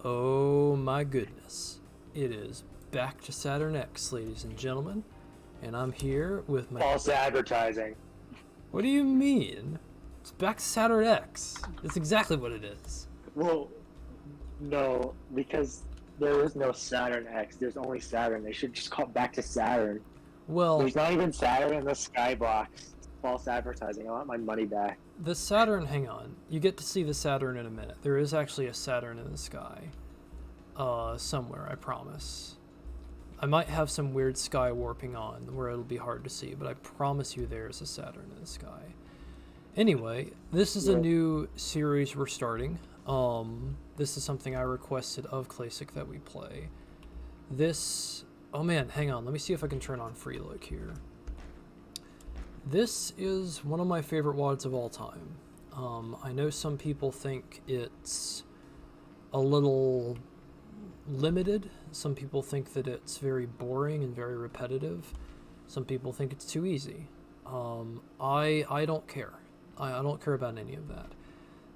Oh my goodness. It is back to Saturn X, ladies and gentlemen. And I'm here with my. False advertising. What do you mean? It's back to Saturn X. That's exactly what it is. Well, no, because there is no Saturn X. There's only Saturn. They should just call it back to Saturn. Well, There's not even Saturn in the skybox. It's false advertising. I want my money back. the Saturn, hang on. You get to see the Saturn in a minute. There is actually a Saturn in the sky. Somewhere, I promise. I might have some weird sky warping on where it'll be hard to see, but I promise you there's a Saturn in the sky. Anyway, this is a new series we're starting. This is something I requested of Classic that we play. This, oh man, hang on, let me see if I can turn on free look here. This is one of my favorite WODs of all time. I know some people think it's a little limited. Some people think that it's very boring and very repetitive. Some people think it's too easy. I don't care. I don't care about any of that.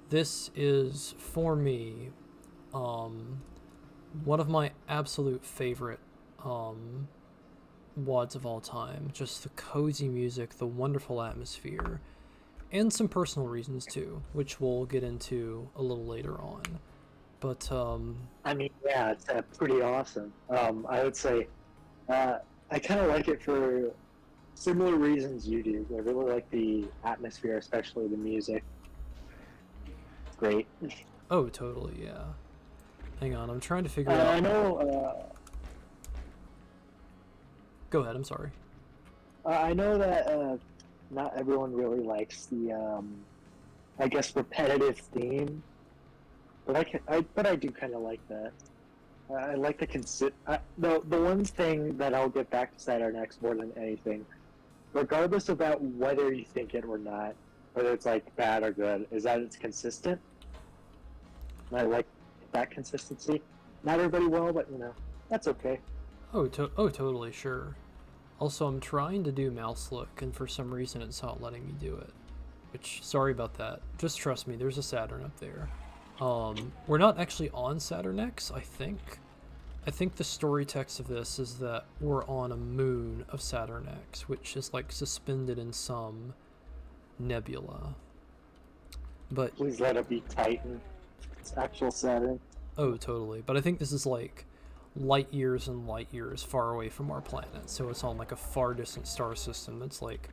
This is, for me, one of my absolute favorite WODs of all time. Just the cozy music, the wonderful atmosphere, and some personal reasons too, which we'll get into a little later on. But I mean, yeah, it's pretty awesome. I would say I kind of like it for similar reasons you do. I really like the atmosphere, especially the music. Great. oh, totally, yeah. Hang on, I'm trying to figure out. I know. Go ahead. I'm sorry. I know that not everyone really likes the, I guess, repetitive theme, but I do kind of like that. I like the one thing that I'll get back to Saturn X more than anything, regardless about whether you think it or not, whether it's like bad or good, is that it's consistent. And I like that consistency. Not everybody will, but that's okay. Oh, totally, sure. Also, I'm trying to do mouse look, and for some reason it's not letting me do it. Which, sorry about that. Just trust me, there's a Saturn up there. We're not actually on Saturn X, I think. I think the story text of this is that we're on a moon of Saturn X, which is like suspended in some nebula. But Please let it be Titan. It's actual Saturn. oh, totally. But I think this is like light years and light years far away from our planet. So it's on like a far distant star system that's like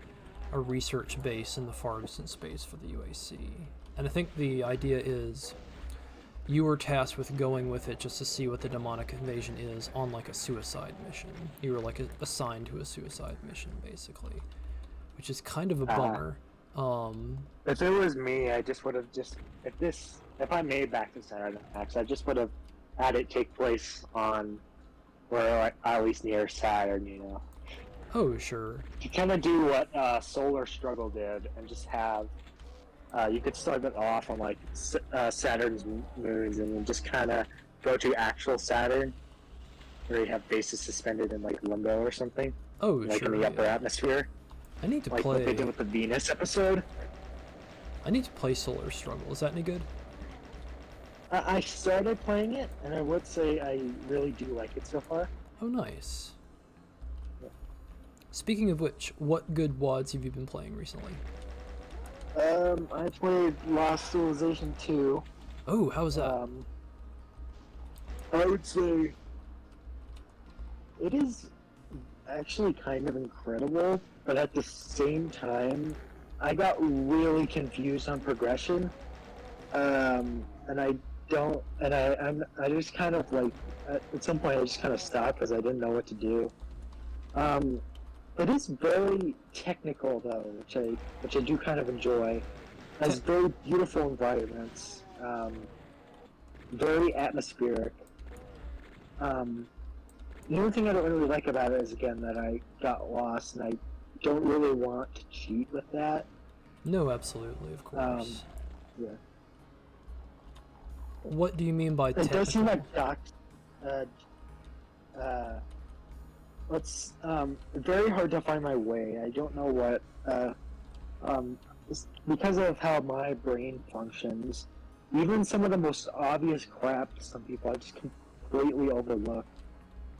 a research base in the far distant space for the UAC. And I think the idea is you were tasked with going with it just to see what the demonic invasion is on like a suicide mission. You were like assigned to a suicide mission basically, which is kind of a bummer. If it was me, I just would have if I made back to Saturn X, I just would have had it take place on where like, at least near Saturn, Oh, sure. To kind of do what Solar Struggle did and just have you could start it off on like Saturn's moons and then just kind of go to actual Saturn where you have bases suspended in like limbo or something. Oh, like sure. in the upper atmosphere. I need to like play. What they did with the Venus episode. I need to play Solar Struggle. Is that any good? I started playing it, and I would say I really do like it so far. Oh, nice. Yeah. Speaking of which, what good WODs have you been playing recently? I played Lost Civilization 2. Oh, how was that? I would say it is actually kind of incredible, but at the same time, I got really confused on progression, and I just kind of like at some point I just kind of stopped because I didn't know what to do. It is very technical though, which I do kind of enjoy. It has very beautiful environments, very atmospheric. The only thing I don't really like about it is again that I got lost, and I don't really want to cheat with that. No, absolutely, of course. Yeah. What do you mean by technical? It does seem like it's very hard to find my way. I don't know what because of how my brain functions. even some of the most obvious crap to some people I just completely overlook.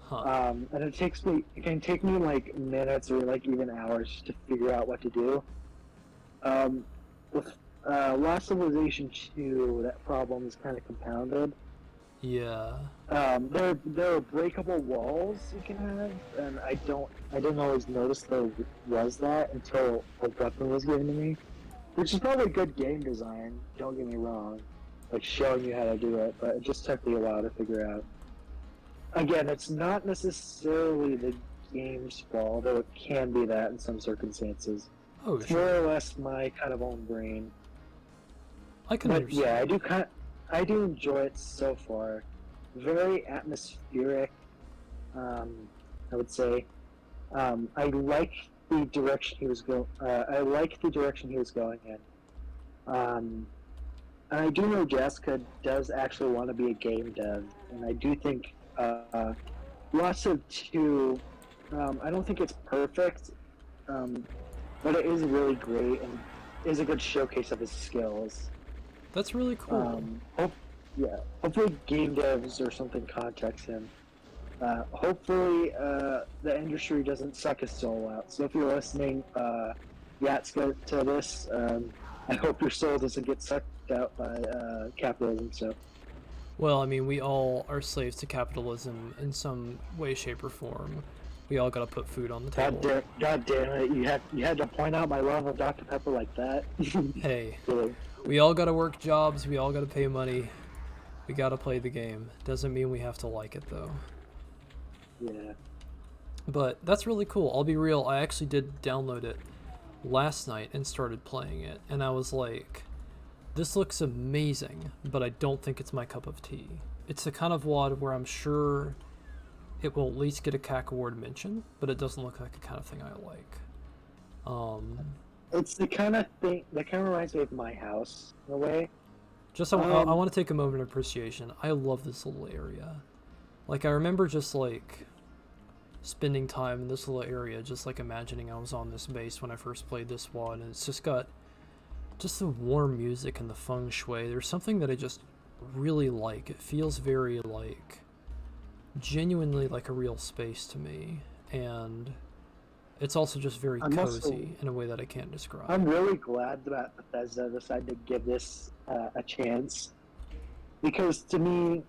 Huh. And it can take me like minutes or like even hours to figure out what to do. With Lost Civilization 2, that problem is kind of compounded. Yeah. There are breakable walls you can have, and I didn't always notice there was that until a weapon was given to me, which is probably good game design. Don't get me wrong, like showing you how to do it, but it just took me a while to figure out. Again, it's not necessarily the game's fault, though it can be that in some circumstances. Oh, It's more sure. or less my kind of own brain. I can But yeah, understand. I do enjoy it so far. Very atmospheric, um, I would say. I like the direction he was going. I like the direction he was going in. And I do know Jessica does actually want to be a game dev, and I do think Lots of Two. I don't think it's perfect, um, but it is really great and is a good showcase of his skills. That's really cool. Hope, yeah, hopefully game devs or something contacts him. Hopefully the industry doesn't suck his soul out. So if you're listening, Yatska, to this, I hope your soul doesn't get sucked out by capitalism. So Well, I mean, we all are slaves to capitalism in some way, shape, or form. We all gotta put food on the table. God damn it, you had to point out my love of Dr Pepper like that. Hey, Really? we all gotta work jobs, we all gotta pay money, we gotta play the game. Doesn't mean we have to like it, though. Yeah. But that's really cool. I'll be real, I actually did download it last night and started playing it, and I was like, this looks amazing, but I don't think it's my cup of tea. It's the kind of WOD where I'm sure it will at least get a CAC award mention, but it doesn't look like the kind of thing I like. It's the kind of thing that kind of reminds me of my house in a way. I want to take a moment of appreciation. I love this little area. Like, I remember just like spending time in this little area, just like imagining I was on this base when I first played this WOD, and it's just got just the warm music and the feng shui. There's something that I just really like. It feels very like genuinely like a real space to me, and it's also just very I'm cozy also in a way that I can't describe. I'm really glad that Bethesda decided to give this a chance, because to me,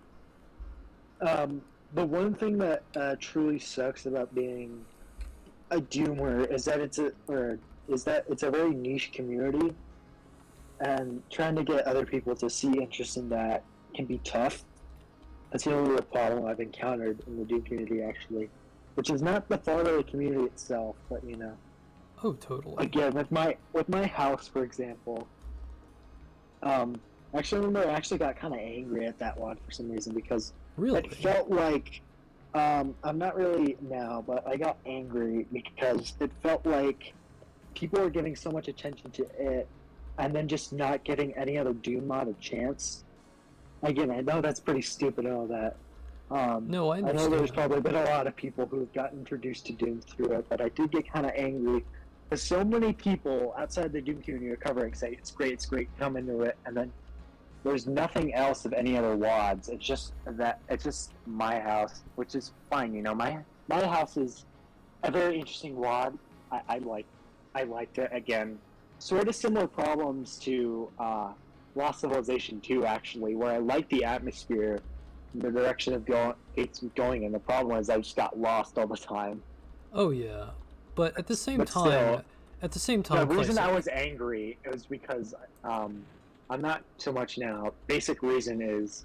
the one thing that truly sucks about being a doomer is that it's a very niche community, and trying to get other people to see interest in that can be tough. That's the only real problem I've encountered in the Doom community, actually, which is not the fault of the community itself, but you know. Oh, totally. Again, with my house, for example, actually, I remember I actually got kind of angry at that one for some reason, because Really? it felt like I'm not really now, but I got angry because it felt like people were giving so much attention to it, and then just not giving any other Doom mod a chance. Again, I know that's pretty stupid and all that. No, I I know there's understand. probably been a lot of people who've gotten introduced to Doom through it, but I did get kind of angry because so many people outside the Doom community are covering, say it's great, come into it, and then there's nothing else of any other WADs. It's just my house, which is fine. You know, my house is a very interesting WAD. I liked it. Again, sort of similar problems to Lost Civilization 2, actually, where I like the atmosphere, the direction of it's going in. The problem is I just got lost all the time. Oh yeah, but at the same But still, time, the reason I Classic. was angry was because I'm not so much now. Basic reason is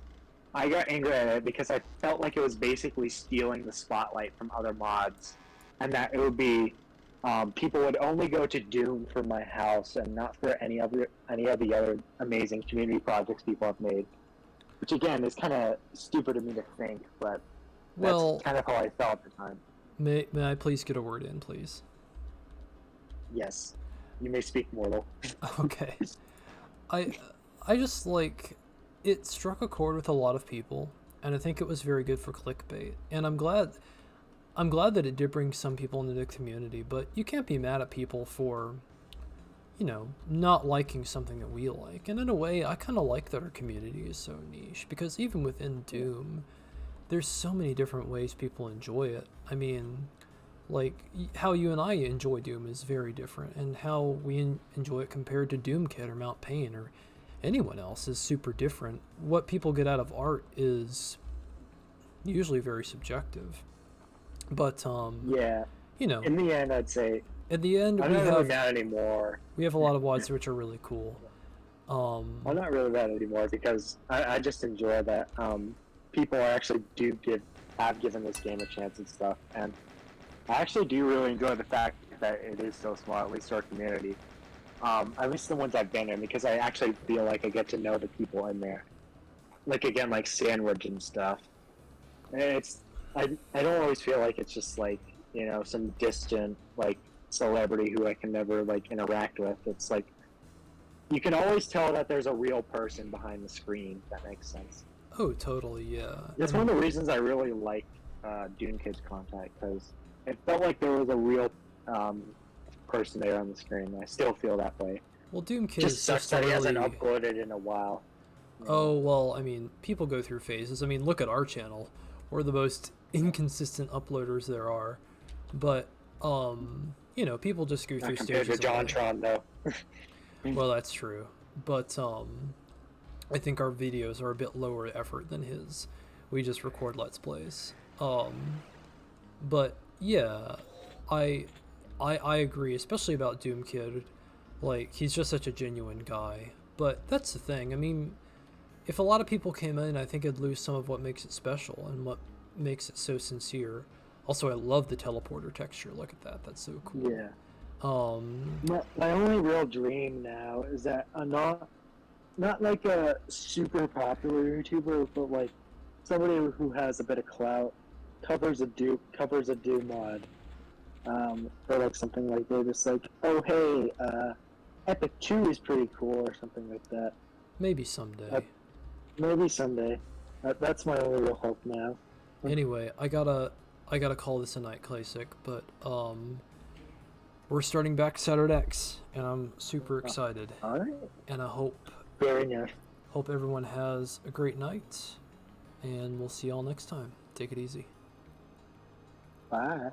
I got angry at it because I felt like it was basically stealing the spotlight from other mods, and that it would be people would only go to Doom for my house and not for any of the other amazing community projects people have made. Which again is kind of stupid of me to think, but that's Well, kind of how I felt at the time. may I please get a word in, please? Yes, you may speak, mortal. Okay. I I just like it struck a chord with a lot of people, and I think it was very good for clickbait. And I'm glad that it did bring some people into the community, but you can't be mad at people for you know, not liking something that we like. And in a way, I kind of like that our community is so niche, because even within Doom, there's so many different ways people enjoy it. I mean, like, how you and I enjoy Doom is very different, and how we enjoy it compared to Doom Kid or Mount Pain or anyone else is super different. What people get out of art is usually very subjective. But, Yeah. you know, In the end, I'd say at the end, I'm we not really have mad anymore. a lot of WODs which are really cool. I'm not really mad anymore because I just enjoy that people actually have given this game a chance and stuff, and I actually do really enjoy the fact that it is so small, at least our community. At least the ones I've been in, because I actually feel like I get to know the people in there. Like, again, like Sandwich and stuff. It's I don't always feel like it's just like, you know, some distant like celebrity who I can never like interact with. It's like you can always tell that there's a real person behind the screen. If that makes sense. Oh, totally, yeah. That's one of the reasons I really like Dune Kids Contact, because it felt like there was a real person there on the screen. I still feel that way. Well, Doom Kid Just is sucks just that a he really... hasn't uploaded in a while. Oh, well, I mean, people go through phases. I mean, look at our channel. We're the most inconsistent uploaders there are. But, you know, people just go Not through compared stages to of life. JonTron, though. Well, that's true. But, I think our videos are a bit lower effort than his. We just record Let's Plays. But, yeah, I agree, especially about Doom Kid. Like, he's just such a genuine guy. But that's the thing. I mean, if a lot of people came in, I think it'd lose some of what makes it special and what makes it so sincere. Also, I love the teleporter texture. Look at that. That's so cool. Yeah. Um, My only real dream now is that I'm not like a super popular YouTuber, but like somebody who has a bit of clout covers a Doom mod, or like something like they're just like, oh hey, Epic 2 is pretty cool or something like that. maybe someday. Maybe someday. That's my only real hope now. Anyway, I gotta call this a night, Classic, but we're starting back Saturn X, and I'm super excited. All right. And I hope Very nice. everyone has a great night, and we'll see y'all next time. Take it easy. Bye.